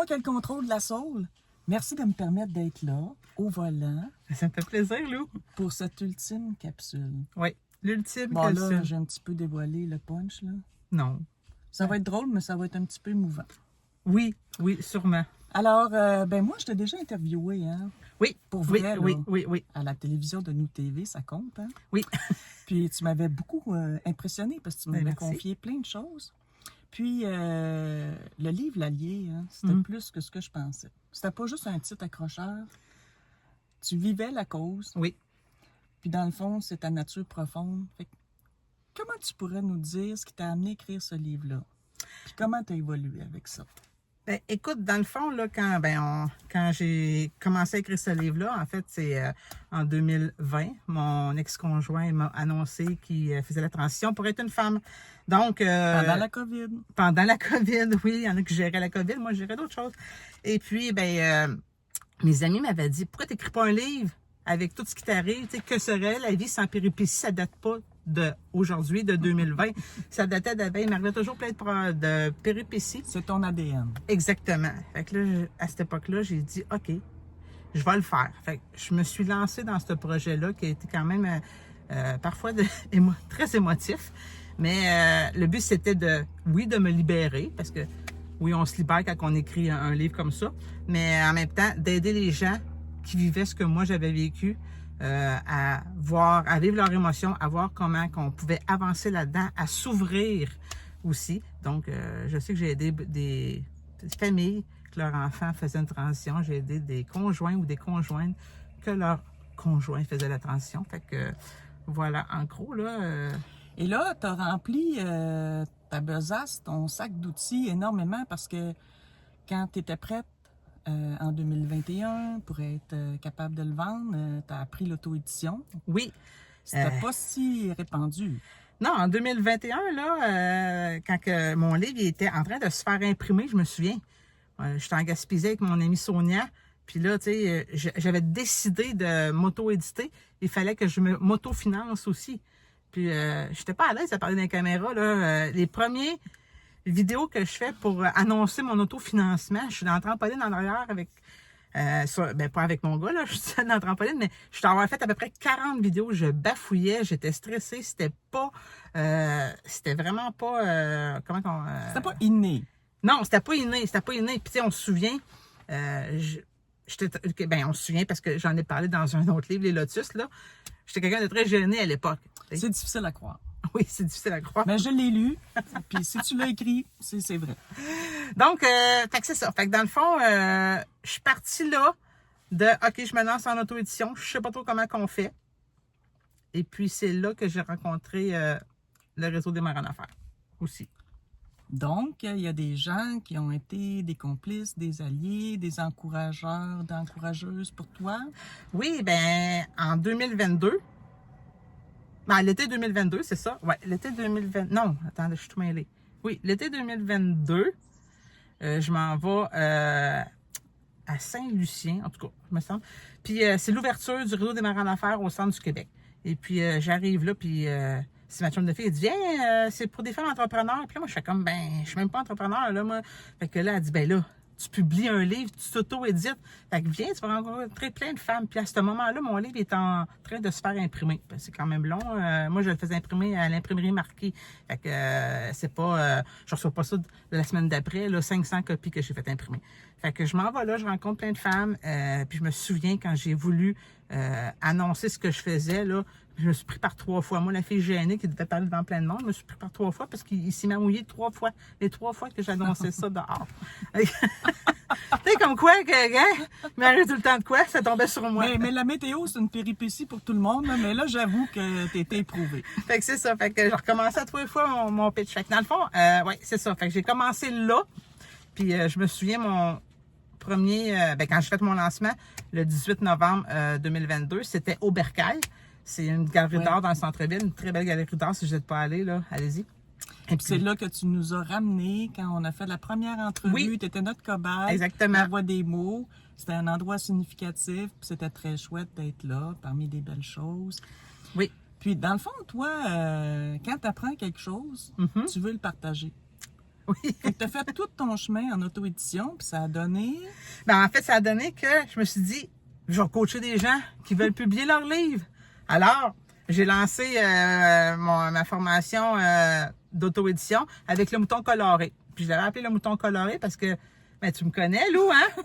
qui a le contrôle de la Saule, merci de me permettre d'être là, au volant, Ça me fait plaisir, Lou. pour cette ultime capsule. Oui, l'ultime Bon, là, capsule. j'ai un petit peu dévoilé le punch, là. Non. Ça va être drôle, mais ça va être un petit peu émouvant. Oui, sûrement. Alors, ben moi, je t'ai déjà interviewé, hein? Oui, Pour oui, vrai, là. oui. À la télévision de Nous TV, ça compte, hein? Oui. Puis tu m'avais beaucoup impressionné parce que tu Ben, m'avais merci. confié plein de choses. Puis le livre L'Allié, hein, c'était plus que ce que je pensais. C'était pas juste un titre accrocheur. Tu vivais la cause. Oui. Puis dans le fond, c'est ta nature profonde. Fait que, comment tu pourrais nous dire ce qui t'a amené à écrire ce livre-là? Puis comment tu as évolué avec ça? Ben, écoute, dans le fond, là, quand j'ai commencé à écrire ce livre-là, en fait, c'est en 2020, mon ex-conjoint m'a annoncé qu'il faisait la transition pour être une femme. Donc, Pendant la COVID. pendant la COVID, oui, il y en a qui géraient la COVID, moi, je gérais d'autres choses. Et puis, mes amis m'avaient dit, pourquoi tu n'écris pas un livre avec tout ce qui t'arrive? Tu sais, que serait la vie sans péripéties? Ça date pas d'aujourd'hui, de 2020. Ça datait d'avant. Il m'arrivait toujours plein de péripéties. C'est ton ADN. Exactement. Fait que là, à cette époque-là, j'ai dit, OK, je vais le faire. Fait que je me suis lancée dans ce projet-là qui a été quand même parfois très émotif. Mais le but, c'était de me libérer parce que oui, on se libère quand on écrit un livre comme ça, mais en même temps, d'aider les gens qui vivaient ce que moi j'avais vécu à vivre leurs émotions, à voir comment qu'on pouvait avancer là-dedans, à s'ouvrir aussi. Donc, je sais que j'ai aidé des familles que leurs enfants faisaient une transition. J'ai aidé des conjoints ou des conjointes que leurs conjoints faisaient la transition. Fait que, voilà, en gros, là... Et là, tu as rempli ta besace, ton sac d'outils énormément parce que quand tu étais prête en 2021 pour être capable de le vendre, tu as appris l'auto-édition. Oui. C'était pas si répandu. Non, en 2021, là, quand que mon livre il était en train de se faire imprimer, je me souviens, j'étais en Gaspésie avec mon amie Sonia, puis là, tu sais, j'avais décidé de m'auto-éditer. Il fallait que je m'auto-finance aussi. Puis, j'étais pas à l'aise à parler dans les caméras, là. Les premiers vidéos que je fais pour annoncer mon autofinancement, je suis dans la trampoline en arrière avec... pas avec mon gars, là, je suis dans la trampoline, mais je t'en avais fait à peu près 40 vidéos. Je bafouillais, j'étais stressée. C'était vraiment pas... C'était pas inné. Non, c'était pas inné. Puis, tu sais, on se souvient... on se souvient parce que j'en ai parlé dans un autre livre, Les Lotus, là. J'étais quelqu'un de très gêné à l'époque. C'est difficile à croire. Oui, c'est difficile à croire. Mais je l'ai lu, puis si tu l'as écrit, c'est vrai. Donc, fait que c'est ça. Fait que dans le fond, je suis partie là de « OK, je me lance en auto-édition. Je sais pas trop comment qu'on fait. » Et puis, c'est là que j'ai rencontré le réseau des mères en affaires aussi. Donc, il y a des gens qui ont été des complices, des alliés, des encourageurs, d'encourageuses pour toi. Oui, en 2022, l'été 2022, c'est ça? Ouais, l'été 2020. Non, attends, je suis tout mêlée. Oui, l'été 2022, je m'en vais à Saint-Lucien, en tout cas, il me semble. Puis c'est l'ouverture du réseau des mères en affaires au centre du Québec. Et puis j'arrive là, puis c'est ma chum de fille, elle dit « Viens, c'est pour des femmes entrepreneurs. » Puis là, moi, je fais comme « je suis même pas entrepreneur, là, moi. » Fait que là, elle dit « là, tu publies un livre, tu t'auto-édites. Fait que viens, tu vas rencontrer plein de femmes. » Puis à ce moment-là, mon livre est en train de se faire imprimer. C'est quand même long. Moi, je le faisais imprimer à l'imprimerie Marquis. Fait que c'est pas... je reçois pas ça la semaine d'après, là, 500 copies que j'ai fait imprimer. Fait que je m'en vais là, je rencontre plein de femmes. Puis je me souviens quand j'ai voulu annoncer ce que je faisais, là, je me suis pris par 3 fois. Moi, la fille gênée qui devait parler devant plein de monde, je me suis pris par 3 fois parce qu'il s'est mouillé 3 fois. Les 3 fois que j'annonçais ça dehors. Tu sais, comme quoi, mais arrête tout le temps de quoi, ça tombait sur moi. Mais la météo, c'est une péripétie pour tout le monde, là, mais là, j'avoue que tu étais éprouvé. Fait que c'est ça. Fait que j'ai recommencé à 3 fois mon pitch. Fait que dans le fond, ouais, c'est ça. Fait que j'ai commencé là. Puis je me souviens, mon premier, quand j'ai fait mon lancement, le 18 novembre 2022, c'était au Bercail. C'est une galerie d'art dans le centre-ville, une très belle galerie d'art. Si vous n'êtes pas allé, là, allez-y. Et puis c'est là que tu nous as ramenés quand on a fait la première entrevue. Oui. Tu étais notre cobaye. Exactement. La voix des mots. C'était un endroit significatif. Puis c'était très chouette d'être là, parmi des belles choses. Oui. Puis dans le fond, toi, quand tu apprends quelque chose, tu veux le partager. Oui. Fait que t'as fait tout ton chemin en auto-édition, puis ça a donné... Ben, en fait, ça a donné que je me suis dit, je vais coacher des gens qui veulent publier leurs livres. Alors, j'ai lancé ma formation d'auto-édition avec le mouton coloré. Puis je l'avais appelé le mouton coloré parce que, ben, tu me connais, Lou, hein?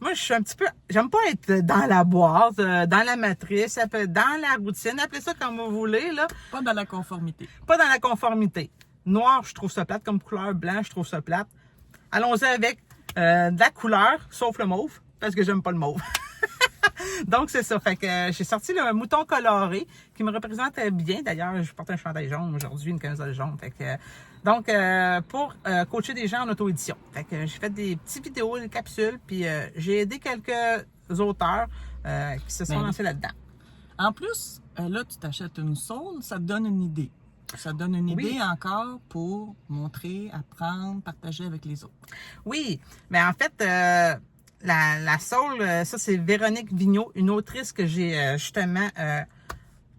Moi, je suis un petit peu... J'aime pas être dans la boîte, dans la matrice, dans la routine, appelez ça comme vous voulez, là. Pas dans la conformité. Pas dans la conformité. Noir, je trouve ça plate comme couleur. Blanc, je trouve ça plate. Allons-y avec de la couleur, sauf le mauve, parce que j'aime pas le mauve. Donc, c'est ça. Fait que j'ai sorti le mouton coloré qui me représentait bien. D'ailleurs, je porte un chandail jaune aujourd'hui, une camisole jaune. Fait que, donc, pour coacher des gens en auto-édition. Fait que j'ai fait des petites vidéos, des capsules, puis j'ai aidé quelques auteurs qui se sont lancés là-dedans. En plus, là, tu t'achètes une soul, ça te donne une idée. Ça te donne une idée encore pour montrer, apprendre, partager avec les autres. Oui, mais en fait, la soul, ça c'est Véronique Vigneault, une autrice que j'ai justement,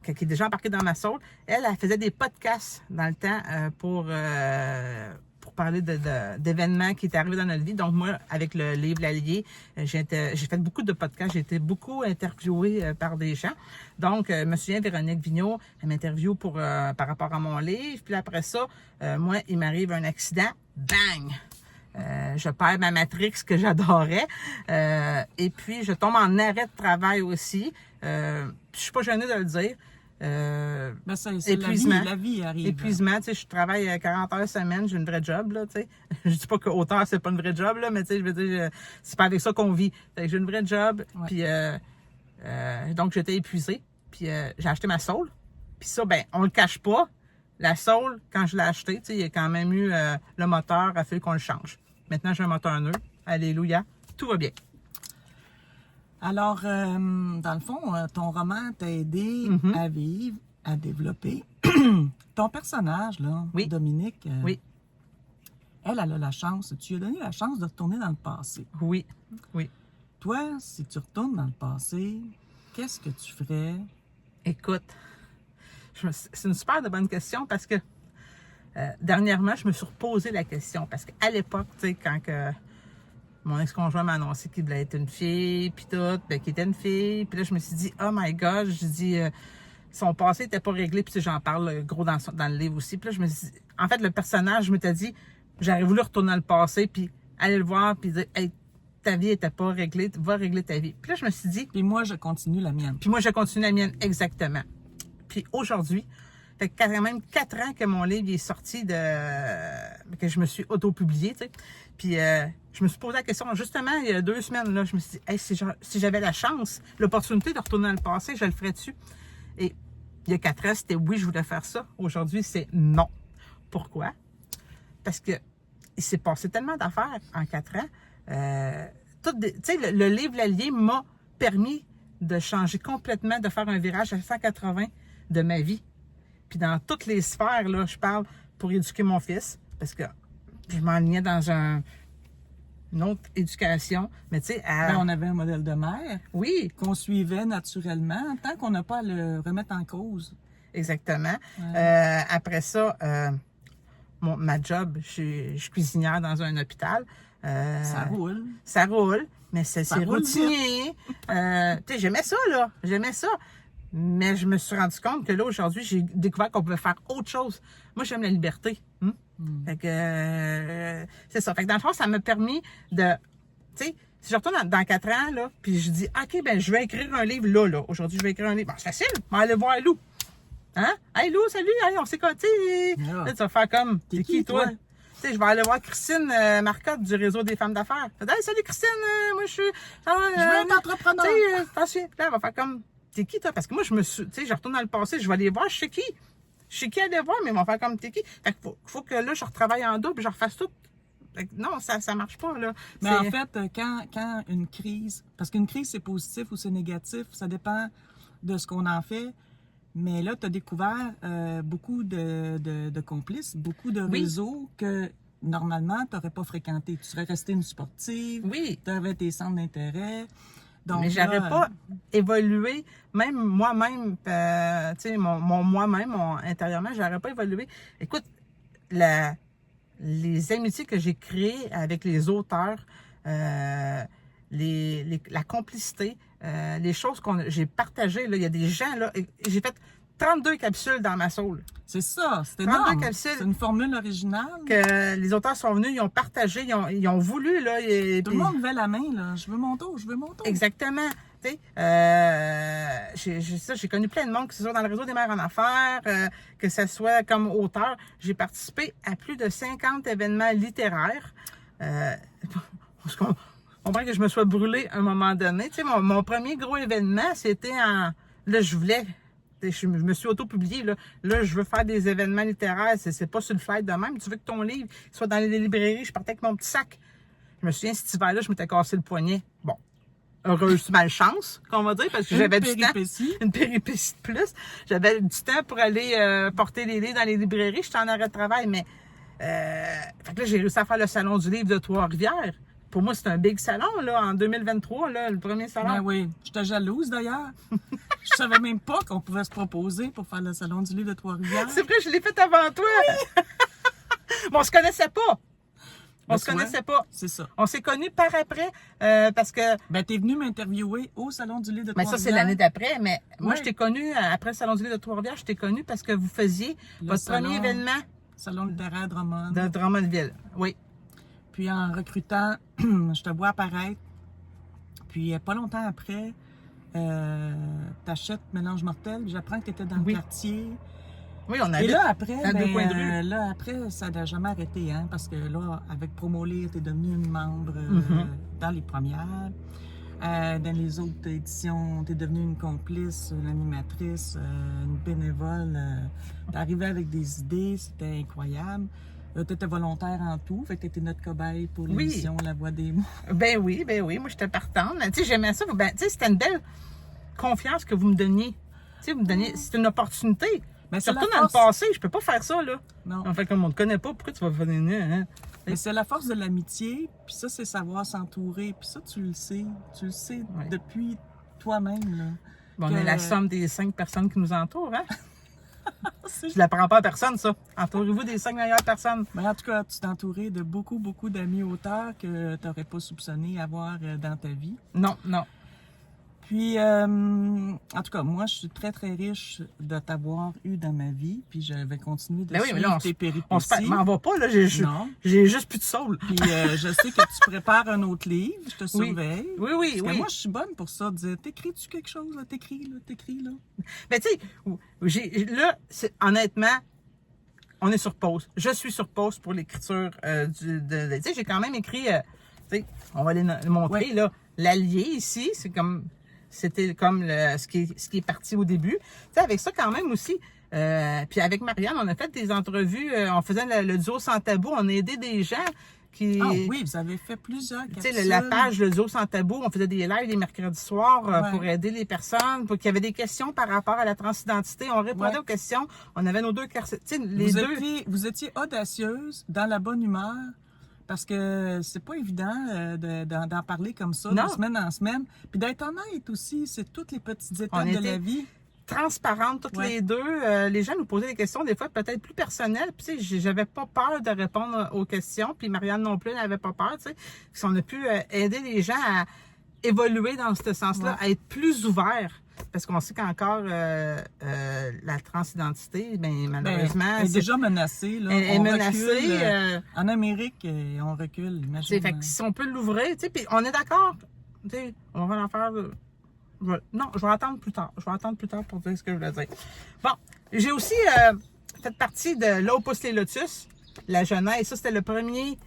qui est déjà embarquée dans ma soul. Elle faisait des podcasts dans le temps pour parler d'événements qui étaient arrivés dans notre vie. Donc moi, avec le livre L'Allié, j'ai fait beaucoup de podcasts, j'ai été beaucoup interviewée par des gens. Donc, je me souviens, Véronique Vigneault, elle m'interviewe par rapport à mon livre. Puis après ça, moi, il m'arrive un accident, bang! Je perds ma Matrix que j'adorais. Et puis, je tombe en arrêt de travail aussi. Je suis pas gênée de le dire. Ben c'est Épuisement. La vie arrive. Épuisement, tu sais, je travaille 40 heures semaine, j'ai une vraie job, là, tu sais. Je dis pas que auteur, c'est pas une vraie job, là, mais tu sais, je veux dire, c'est pas avec ça qu'on vit. Fait que j'ai une vraie job, puis donc j'étais épuisée, puis j'ai acheté ma Soul. Puis ça, ben, on le cache pas. La Soul, quand je l'ai acheté, tu sais, il y a quand même eu le moteur, a fallu qu'on le change. Maintenant, j'ai un moteur neuf. Alléluia. Tout va bien. Alors, dans le fond, ton roman t'a aidé à vivre, à développer. Ton personnage, là, Dominique, elle a la chance, tu lui as donné la chance de retourner dans le passé. Oui, oui. Toi, si tu retournes dans le passé, qu'est-ce que tu ferais? Écoute, c'est une super de bonne question parce que dernièrement, je me suis reposé la question parce qu'à l'époque, tu sais, quand mon ex-conjoint m'a annoncé qu'il voulait être une fille, puis tout, ben, qu'il était une fille, puis là, je me suis dit, oh my God, je dis, son passé n'était pas réglé, puis j'en parle gros dans le livre aussi, puis là, je me suis dit, en fait, le personnage, je m'étais dit, j'aurais voulu retourner dans le passé, puis aller le voir, puis dire, hey, ta vie n'était pas réglée, va régler ta vie. Puis là, je me suis dit... Puis moi, je continue la mienne. Puis moi, je continue la mienne, exactement. Puis aujourd'hui, fait quand même 4 ans que mon livre est sorti que je me suis auto-publié, tu sais. Puis je me suis posé la question, justement, il y a 2 semaines, là, je me suis dit, hey, si j'avais la chance, l'opportunité de retourner dans le passé, je le ferais dessus. Et il y a 4 ans, c'était oui, je voulais faire ça. Aujourd'hui, c'est non. Pourquoi? Parce que il s'est passé tellement d'affaires en 4 ans. Tu sais, le livre L'Allié m'a permis de changer complètement, de faire un virage à 180 de ma vie. Puis dans toutes les sphères, là, je parle pour éduquer mon fils, parce que je m'enlignais dans une autre éducation. Mais tu sais, on avait un modèle de mère. Oui. Qu'on suivait naturellement, tant qu'on n'a pas à le remettre en cause. Exactement. Ouais. Après ça, ma job, je suis cuisinière dans un hôpital. Ça roule. Ça roule, mais c'est routinier. Tu sais, j'aimais ça, là. J'aimais ça. Mais je me suis rendu compte que là, aujourd'hui, j'ai découvert qu'on pouvait faire autre chose. Moi, j'aime la liberté. Fait que, c'est ça. Fait que dans le fond, ça m'a permis de, tu sais, si je retourne dans 4 ans, là, puis je dis, OK, ben, je vais écrire un livre là. Aujourd'hui, je vais écrire un livre. Bon, c'est facile. On va aller voir Lou. Hein? Hey, Lou, salut. Hey, on s'est côté. Là, tu vas faire comme, t'es qui, toi? Tu sais, je vais aller voir Christine Marcotte du Réseau des femmes d'affaires. Hey, salut, Christine. Moi, je suis. Je veux être entrepreneur. Tu sais, là, elle va faire comme, t'es qui, toi? Parce que moi, je retourne dans le passé, je vais aller voir, je sais qui. Je sais qui aller voir, mais ils vont faire comme t'es qui. Fait qu'il faut que là, je retravaille en double, je refasse tout. Fait que non, ça marche pas, là. Mais en fait, quand une crise, parce qu'une crise, c'est positif ou c'est négatif, ça dépend de ce qu'on en fait. Mais là, tu as découvert beaucoup de complices, beaucoup de réseaux que normalement, tu n'aurais pas fréquenté. Tu serais restée une sportive, tu avais tes centres d'intérêt. Donc, mais j'aurais pas évolué, même moi-même, tu sais, mon moi-même, intérieurement, j'aurais pas évolué. Écoute, la les amitiés que j'ai créées avec les auteurs, la complicité, les choses j'ai partagées. Là, il y a des gens, là, j'ai fait 32 capsules dans ma soul. C'est ça, c'est 32 énorme. capsules. C'est une formule originale. Que les auteurs sont venus, ils ont partagé, ils ont voulu. Là, Tout le monde levait la main, là. Je veux mon tour, je veux mon tour. Exactement. J'ai connu plein de monde, que ce soit dans le réseau des mères en affaires, que ce soit comme auteur. J'ai participé à plus de 50 événements littéraires. On dirait que je me sois brûlée à un moment donné. Tu sais, mon premier gros événement, c'était en... Là, je me suis auto-publiée. Là, je veux faire des événements littéraires. C'est pas sur le flight de même. Tu veux que ton livre soit dans les librairies. Je partais avec mon petit sac. Je me souviens, cet hiver-là, je m'étais cassé le poignet. Bon. Heureuse malchance, qu'on va dire, parce que j'avais du temps. Une péripétie de plus. J'avais du temps pour aller porter les livres dans les librairies. J'étais en arrêt de travail, mais... fait que là, j'ai réussi à faire le Salon du livre de Trois-Rivières. Pour moi, c'est un big salon, là, en 2023, là, le premier salon. Ben oui, j'étais jalouse, d'ailleurs. Je savais même pas qu'on pouvait se proposer pour faire le Salon du livre de Trois-Rivières. C'est vrai, je l'ai fait avant toi. Oui. Bon, on se connaissait pas. On se connaissait pas. C'est ça. On s'est connus par après, parce que... Ben, t'es venu m'interviewer au Salon du livre de Mais Trois-Rivières. ça, c'est l'année d'après, mais moi, Ouais. je t'ai connu, après le Salon du livre de Trois-Rivières, je t'ai connu parce que vous faisiez votre premier événement Salon littéraire Drummond. de Drummondville. Oui. Puis en recrutant, je te vois apparaître. Puis pas longtemps après, t'achètes Mélange Mortel. Puis j'apprends que t'étais dans le quartier. Oui, on avait... Et là, après, à 2 coins de rue. là, après, ça n'a jamais arrêté, hein, parce que là, avec Promolire, t'es devenue une membre dans les premières. Dans les autres éditions, t'es devenue une complice, une animatrice, une bénévole. T'es arrivée avec des idées, c'était incroyable. T'étais volontaire en tout, fait que t'étais notre cobaye pour l'émission La Voix des mots. Ben oui, moi j'étais partante. Tu sais, j'aimais ça. Ben, tu sais, c'était une belle confiance que vous me donniez. Tu sais, vous me donniez, c'est une opportunité. Mais surtout dans le passé, je peux pas faire ça, là. Non. En fait, comme on ne te connaît pas, pourquoi tu vas venir, hein? Mais c'est la force de l'amitié, puis ça, c'est savoir s'entourer. Puis ça, tu le sais depuis toi-même, là. Bon, on est la somme des 5 personnes qui nous entourent, hein? C'est- Je l'apprends pas à personne, ça. Entourez-vous des 5 meilleures personnes. Mais en tout cas, tu t'es entouré de beaucoup, beaucoup d'amis auteurs que tu n'aurais pas soupçonné avoir dans ta vie. Non, non. Puis, en tout cas, moi, je suis très, très riche de t'avoir eu dans ma vie. Puis, je vais continuer de Ben oui, mais suivre là, tes péripéties. On se m'en va pas, là. Non. J'ai juste plus de soul. Puis, je sais que tu prépares un autre livre. Je te surveille. Oui, Parce que oui. moi, je suis bonne pour ça. Dire, t'écris-tu quelque chose? Là? T'écris, là. Mais tu sais, là, honnêtement, on est sur pause. Je suis sur pause pour l'écriture tu sais, j'ai quand même écrit, tu sais, on va les montrer, Ouais. là, l'allié ici, c'était comme ce qui est parti au début. Tu sais, avec ça quand même aussi, puis avec Marianne, on a fait des entrevues, on faisait le duo sans tabou, on a aidé des gens qui... Ah oui, vous avez fait plusieurs Tu capsules. sais, la page Le Duo sans tabou, on faisait des lives les mercredis soirs Ouais. pour aider les personnes, pour qu'il y avait des questions par rapport à la transidentité. On répondait Ouais. aux questions. On avait nos deux... Tu sais, les deux... Vous étiez audacieuse, dans la bonne humeur, parce que c'est pas évident d'en parler comme ça, Non. de semaine en semaine. Puis d'être honnête aussi, c'est toutes les petites étapes On de était la vie. transparentes toutes Ouais. les deux. Les gens nous posaient des questions des fois peut-être plus personnelles. Puis tu sais, j'avais pas peur de répondre aux questions. Puis Marianne non plus n'avait pas peur. Tu sais, puis on a pu aider les gens à évoluer dans ce sens-là, Ouais. à être plus ouverts. Parce qu'on sait qu'encore la transidentité, ben malheureusement, Elle est c'est- déjà menacée. Là. elle est On menacée. recule, en Amérique, on recule, Tu sais, imagine. fait que si on peut l'ouvrir, tu sais, puis on est d'accord. Tu sais, on va en faire. Non, je vais attendre plus tard. Je vais attendre plus tard pour dire ce que je voulais dire. Bon, j'ai aussi fait partie de Là où poussent les lotus, la jeunesse. Ça, c'était le premier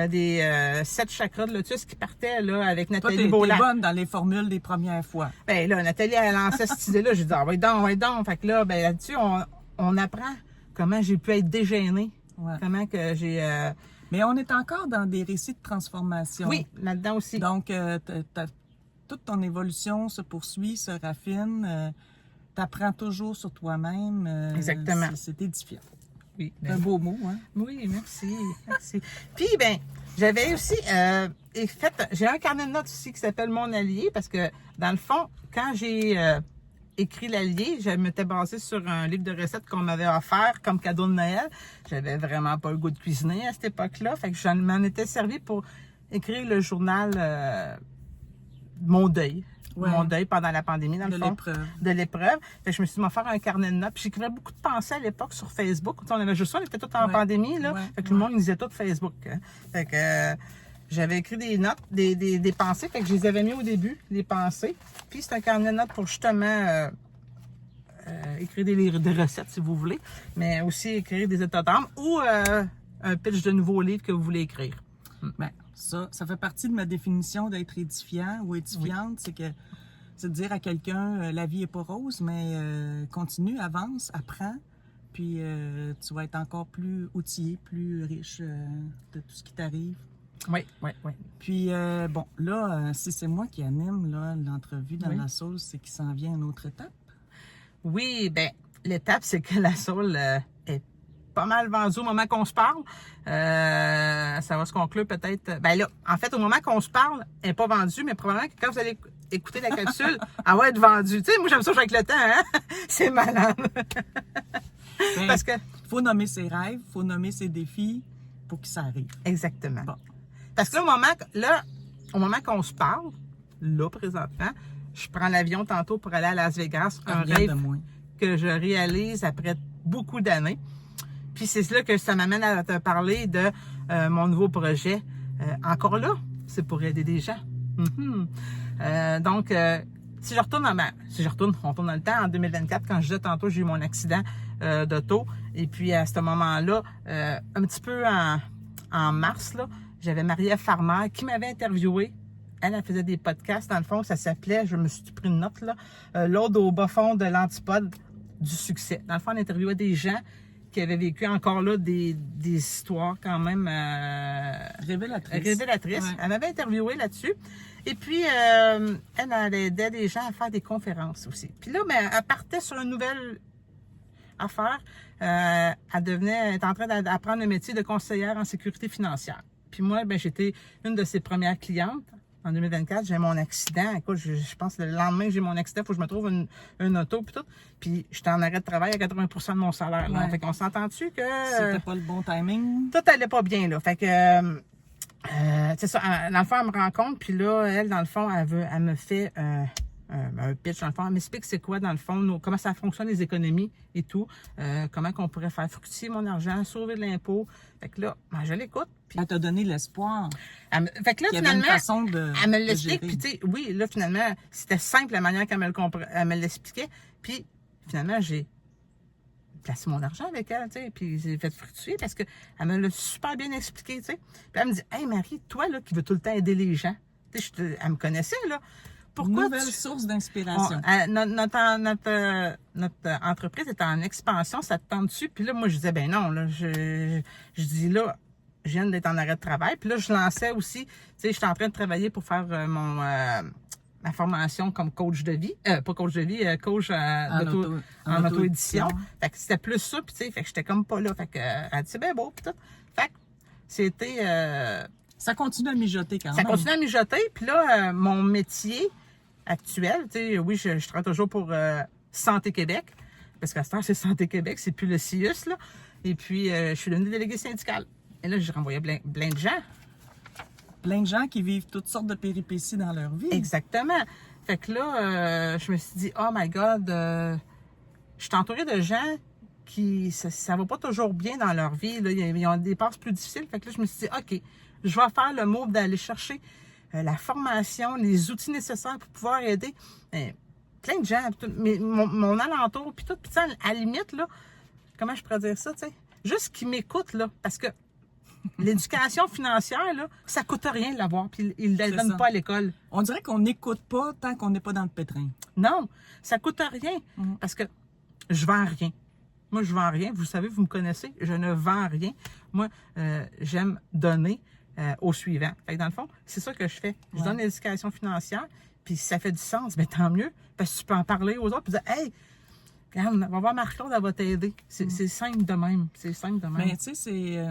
des 7 chakras de lotus qui partait là, avec Toi, Nathalie t'es Beaulac. bonne dans les formules des premières fois. Ben là, Nathalie, elle lançait cette idée-là. J'ai dit, ah, va donc. Fait que là, ben là-dessus, on apprend comment j'ai pu être dégênée. Ouais. Comment que j'ai... Mais on est encore dans des récits de transformation. Oui, là-dedans aussi. Donc, toute ton évolution se poursuit, se raffine. Tu apprends toujours sur toi-même. Exactement. C'est édifiant. Oui, C'est un beau mot, hein? Oui, merci. Puis, ben, j'avais aussi j'ai un carnet de notes aussi qui s'appelle Mon Allié parce que, dans le fond, quand j'ai écrit l'allié. Je m'étais basée sur un livre de recettes qu'on m'avait offert comme cadeau de Noël. J'avais vraiment pas le goût de cuisiner à cette époque-là. Fait que je m'en étais servi pour écrire le journal mon deuil. Ouais. Mon deuil pendant la pandémie, dans le fond. De l'épreuve. Fait que je me suis dit, m'en faire un carnet de notes. Puis j'écrivais beaucoup de pensées à l'époque sur Facebook. On avait juste ça, on était tous en pandémie, là. Fait que tout le monde lisait tout Facebook. Hein. Fait que j'avais écrit des notes, des pensées. Fait que je les avais mis au début, les pensées. Puis c'est un carnet de notes pour justement écrire des recettes, si vous voulez. Mais aussi écrire des états d'âme ou un pitch de nouveau livre que vous voulez écrire. Ben, ça fait partie de ma définition d'être édifiant ou édifiante, c'est de dire à quelqu'un la vie est pas rose, mais continue, avance, apprends, puis tu vas être encore plus outillé, plus riche de tout ce qui t'arrive. Oui. Puis bon, là, si c'est moi qui anime l'entrevue dans la sauce, c'est qu'il s'en vient une autre étape. Oui, ben l'étape, c'est que la saule est pas mal vendue au moment qu'on se parle. Ça va se conclure peut-être. Ben là, en fait, au moment qu'on se parle, elle n'est pas vendue, mais probablement que quand vous allez écouter la capsule, elle va être vendue. Tu sais, moi, j'aime ça jouer avec le temps, hein? C'est malade. Ben, parce que. Faut nommer ses rêves, faut nommer ses défis pour que ça arrive. Exactement. Bon. Parce que là, au moment qu'on se parle, là, présentement, je prends l'avion tantôt pour aller à Las Vegas. Un rêve que je réalise après beaucoup d'années. Puis c'est là que ça m'amène à te parler de mon nouveau projet. Encore là, c'est pour aider des gens. Donc, si je retourne, on retourne dans le temps, en 2024, quand je disais tantôt, j'ai eu mon accident d'auto. Et puis à ce moment-là, un petit peu en mars, là, j'avais Marie-Ève Farmer qui m'avait interviewé. Elle faisait des podcasts, dans le fond, ça s'appelait, je me suis pris une note, là, l'Aude au bas fond de l'antipode du succès. Dans le fond, on interviewait des gens qui avaient vécu encore là des histoires quand même révélatrices. Ouais. Elle m'avait interviewé là-dessus. Et puis, elle aidait les gens à faire des conférences aussi. Puis là, ben, elle partait sur une nouvelle affaire. Elle est en train d'apprendre le métier de conseillère en sécurité financière. Puis moi, ben, j'étais une de ses premières clientes. En 2024, j'ai mon accident. Écoute, je pense que le lendemain que j'ai mon accident, il faut que je me trouve une auto puis tout. Puis j'étais en arrêt de travail à 80% de mon salaire. Là. Fait qu'on s'entend-tu que... C'était pas le bon timing? Tout allait pas bien, là. Fait que... c'est ça, dans le fond, elle me rencontre, puis là, elle, dans le fond, elle me fait un pitch, dans le fond. Elle m'explique c'est quoi, dans le fond, comment ça fonctionne, les économies et tout. Comment qu'on pourrait faire fructifier mon argent, sauver de l'impôt. Fait que là, ben, je l'écoute. Puis elle t'a donné l'espoir. Fait que là, finalement, elle me l'explique. Puis tu sais, oui, là, finalement, c'était simple la manière qu'elle me l'expliquait. Puis finalement, j'ai placé mon argent avec elle, tu sais, puis j'ai fait fructifier parce qu'elle me l'a super bien expliqué, tu sais. Puis elle me dit, hey Marie, toi, là, qui veux tout le temps aider les gens, tu sais, elle me connaissait, là. Pourquoi nouvelle source d'inspiration. Notre entreprise est en expansion, ça te tente dessus. Puis là, moi, je disais, ben non, là, je dis là, je viens d'être en arrêt de travail. Puis là, je lançais aussi, tu sais, j'étais en train de travailler pour faire ma formation comme coach de vie. Pas coach de vie, coach en auto-édition. Fait que c'était plus ça, puis tu sais, fait que j'étais comme pas là. Fait que, elle dit, c'est bien beau, puis tout. Fait que c'était... ça continue à mijoter quand même. Ça continue à mijoter. Puis là, mon métier actuel, tu sais, oui, je travaille toujours pour Santé Québec, parce qu'à ce temps, c'est Santé Québec, c'est plus le CIUS, là. Et puis, je suis devenue déléguée syndicale. Et là, j'ai renvoyé plein de gens. Plein de gens qui vivent toutes sortes de péripéties dans leur vie. Exactement. Fait que là, je me suis dit, oh my God, je suis entourée de gens qui, ça va pas toujours bien dans leur vie, là. Ils ont des passes plus difficiles. Fait que là, je me suis dit, OK, je vais faire le move d'aller chercher la formation, les outils nécessaires pour pouvoir aider plein de gens, mon alentour, puis tout. Puis à la limite, là, comment je pourrais dire ça, tu sais, juste qu'ils m'écoutent, là, parce que l'éducation financière, là, ça coûte rien de l'avoir, puis ils ne la donnent pas à l'école. On dirait qu'on n'écoute pas tant qu'on n'est pas dans le pétrin. Non, ça coûte rien, parce que je vends rien. Moi, je vends rien. Vous savez, vous me connaissez, je ne vends rien. Moi, j'aime donner au suivant. Fait que dans le fond, c'est ça que je fais. Je donne l'éducation financière, puis si ça fait du sens, bien tant mieux, parce que tu peux en parler aux autres, puis dire, hey, regarde, on va voir Marc-Claude, elle va t'aider. C'est simple de même. C'est simple de même. Mais tu sais,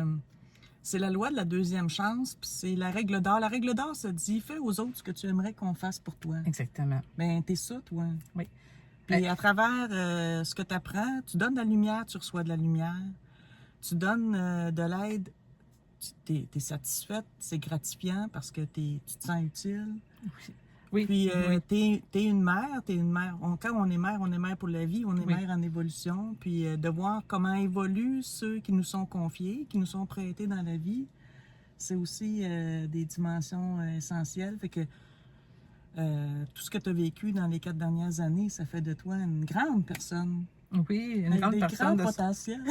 c'est la loi de la deuxième chance, puis c'est la règle d'or. La règle d'or se dit, fais aux autres ce que tu aimerais qu'on fasse pour toi. Exactement. Ben, t'es ça, toi. Oui. Puis à travers ce que tu apprends, tu donnes de la lumière, tu reçois de la lumière. Tu donnes de l'aide, tu es satisfaite, c'est gratifiant parce que tu te sens utile. Oui. Puis Oui. t'es une mère, quand on est mère pour la vie, on est Oui. mère en évolution. Puis de voir comment évoluent ceux qui nous sont confiés, qui nous sont prêtés dans la vie, c'est aussi des dimensions essentielles. Fait que tout ce que tu as vécu dans les 4 dernières années, ça fait de toi une grande personne. Oui, une avec grande des personne grands potentiels.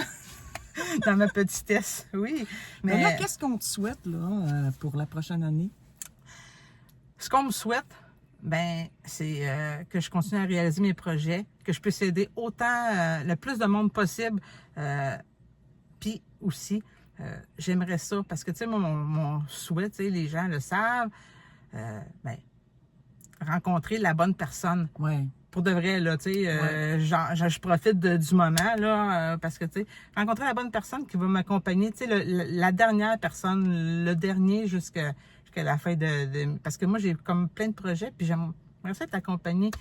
dans ma petitesse, oui. Mais là, qu'est-ce qu'on te souhaite là, pour la prochaine année? Ce qu'on me souhaite, ben, c'est que je continue à réaliser mes projets, que je puisse aider autant le plus de monde possible. Puis aussi, j'aimerais ça, parce que tu sais, mon souhait, tu sais, les gens le savent, ben, rencontrer la bonne personne. Ouais. Pour de vrai, là, tu sais, je profite du moment, là, parce que, tu sais, rencontrer la bonne personne qui va m'accompagner, tu sais, la dernière personne, le dernier jusqu'à la fin Parce que moi, j'ai comme plein de projets, puis j'aimerais ça être accompagnée,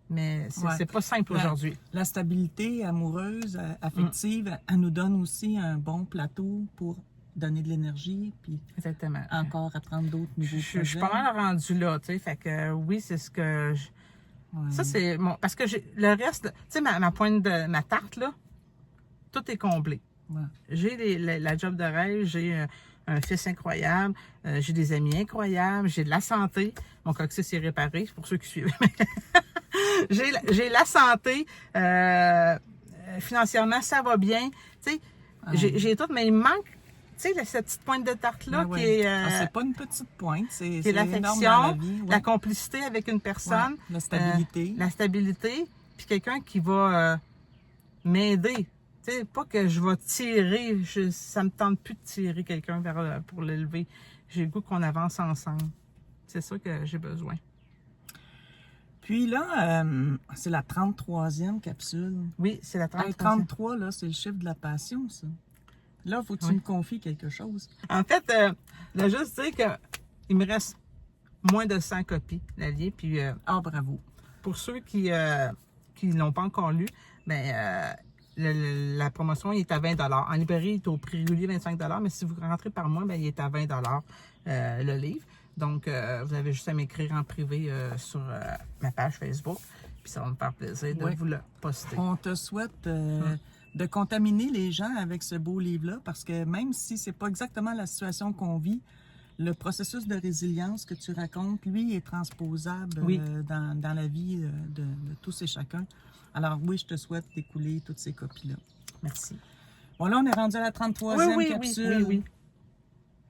mais c'est pas simple aujourd'hui. La stabilité amoureuse, affective, elle nous donne aussi un bon plateau pour donner de l'énergie, puis Exactement. encore apprendre d'autres nouveaux projets. Je suis pas mal rendue là, tu sais, fait que oui, c'est ce que... Ouais. Ça, c'est bon, parce que le reste, tu sais, ma pointe de ma tarte, là, tout est comblé. Ouais. J'ai la job de rêve, j'ai un fils incroyable, j'ai des amis incroyables, j'ai de la santé. Mon coccyx est réparé, c'est pour ceux qui suivent. j'ai la santé, financièrement, ça va bien. Tu sais, j'ai tout, mais il me manque, tu sais, cette petite pointe de tarte-là qui est... c'est pas une petite pointe, c'est l'affection, la complicité avec une personne. La stabilité. La stabilité, puis quelqu'un qui va m'aider. Tu sais, pas que je vais tirer, ça me tente plus de tirer quelqu'un pour l'élever. J'ai le goût qu'on avance ensemble. C'est ça que j'ai besoin. Puis là, c'est la 33e capsule. Oui, c'est la 33e. 33, là, c'est le chiffre de la passion, ça. Là, faut que tu me confies quelque chose. En fait, là, juste dire qu'il me reste moins de 100 copies, l'allié. Puis, bravo. Pour ceux qui ne l'ont pas encore lu, ben, la promotion il est à 20 $. En librairie, il est au prix régulier 25 $, mais si vous rentrez par mois, ben, il est à 20 $ le livre. Donc, vous avez juste à m'écrire en privé sur ma page Facebook, puis ça va me faire plaisir de vous le poster. On te souhaite de contaminer les gens avec ce beau livre-là, parce que même si c'est pas exactement la situation qu'on vit, le processus de résilience que tu racontes, lui, est transposable dans la vie de tous et chacun. Alors oui, je te souhaite d'écouler toutes ces copies-là. Merci. Bon, là, on est rendu à la 33e capsule. Oui.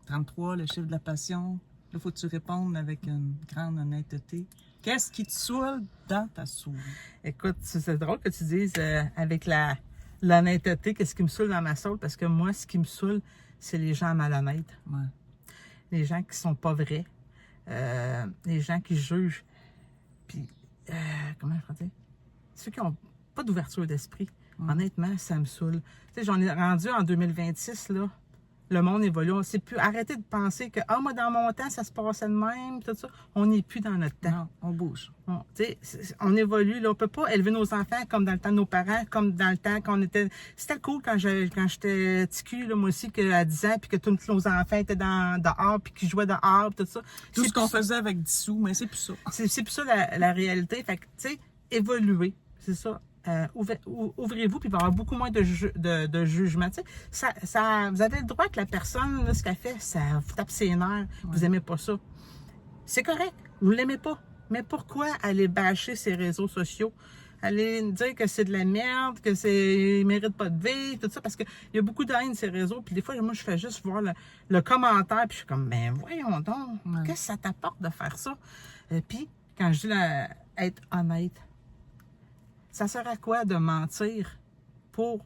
33, le chiffre de la passion. Là, il faut que tu répondes avec une grande honnêteté. Qu'est-ce qui te saoule dans ta souris? Écoute, c'est drôle que tu dises avec l'honnêteté, qu'est-ce qui me saoule dans ma soul, parce que moi, ce qui me saoule, c'est les gens malhonnêtes. Ouais. Les gens qui sont pas vrais. Les gens qui jugent. Puis, comment je pourrais dire? Ceux qui n'ont pas d'ouverture d'esprit. Honnêtement, ça me saoule. Tu sais, j'en ai rendu en 2026, là. Le monde évolue. C'est plus arrêter de penser que, moi, dans mon temps, ça se passait de même, tout ça. On n'est plus dans notre temps. Non, on bouge. On évolue, là. On peut pas élever nos enfants comme dans le temps de nos parents, comme dans le temps qu'on était... C'était cool quand j'étais petit cul, là, moi aussi, qu'à 10 ans, puis que tous nos enfants étaient dehors, puis qu'ils jouaient dehors, tout ça. Tout ce qu'on faisait avec 10 sous, mais c'est plus ça. C'est plus ça la réalité. Fait que, tu sais, évoluer, c'est ça. Ouvrez-vous, puis il va y avoir beaucoup moins de jugement. Tu sais, vous avez le droit que la personne, là, ce qu'elle fait, ça vous tape ses nerfs, vous n'aimez pas ça. C'est correct, vous ne l'aimez pas. Mais pourquoi aller bâcher ses réseaux sociaux? Aller dire que c'est de la merde, que il mérite pas de vivre, tout ça, parce qu'il y a beaucoup de haine sur ces réseaux, puis des fois, moi, je fais juste voir le commentaire, puis je suis comme, ben voyons donc, qu'est-ce que ça t'apporte de faire ça? Puis, quand je dis être honnête, ça sert à quoi de mentir pour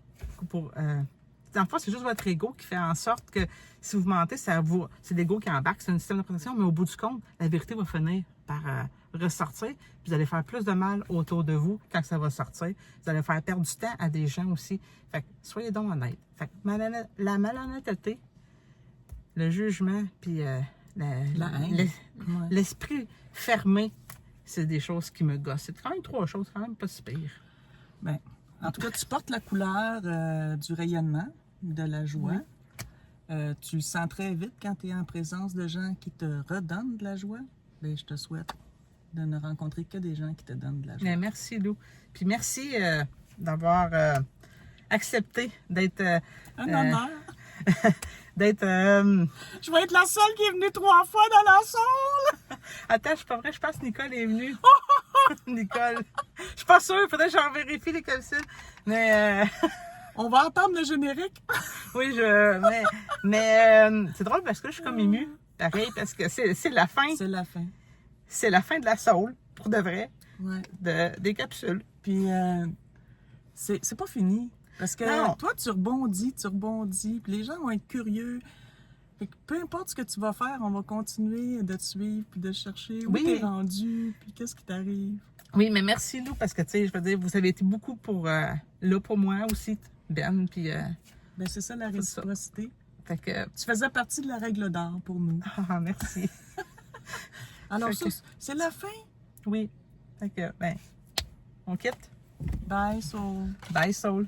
dans le fond, c'est juste votre ego qui fait en sorte que si vous mentez, c'est l'ego qui embarque, c'est un système de protection, mais au bout du compte, la vérité va finir par ressortir, puis vous allez faire plus de mal autour de vous quand ça va sortir. Vous allez faire perdre du temps à des gens aussi. Fait que soyez donc honnêtes. Fait que la malhonnêteté, le jugement, puis la haine. L'esprit fermé, c'est des choses qui me gossent. C'est quand même 3 choses, quand même pas si pire. Ben, en tout cas, tu portes la couleur du rayonnement, de la joie. Tu le sens très vite quand tu es en présence de gens qui te redonnent de la joie. Ben, je te souhaite de ne rencontrer que des gens qui te donnent de la joie. Mais merci, Lou. Puis merci d'avoir accepté d'être... Un honneur. d'être... Je vais être la seule qui est venue 3 fois dans la salle. Attends, je suis pas vrai, je pense que Nicole est venue. Nicole. Je suis pas sûre, il faudrait que j'en vérifie les calculs. Mais... On va entendre le générique. Oui, mais c'est drôle parce que je suis comme émue. Pareil, parce que c'est la fin. C'est la fin. C'est la fin de la soul, pour de vrai, Ouais. des capsules. Puis, c'est pas fini. Parce que Non. toi, tu rebondis, puis les gens vont être curieux. Fait que peu importe ce que tu vas faire, on va continuer de te suivre, puis de chercher où Oui. t'es rendu, puis qu'est-ce qui t'arrive. Oui, mais merci, Lou, parce que, tu sais, je veux dire, vous avez été beaucoup là pour moi aussi, Ben, puis... Ben, c'est ça la réciprocité. Fait que... Tu faisais partie de la règle d'or pour nous. Ah, merci. Alors, Fait que- c'est la fin. Oui. Fait que, ben, on quitte. Bye, Soul. Bye, Soul.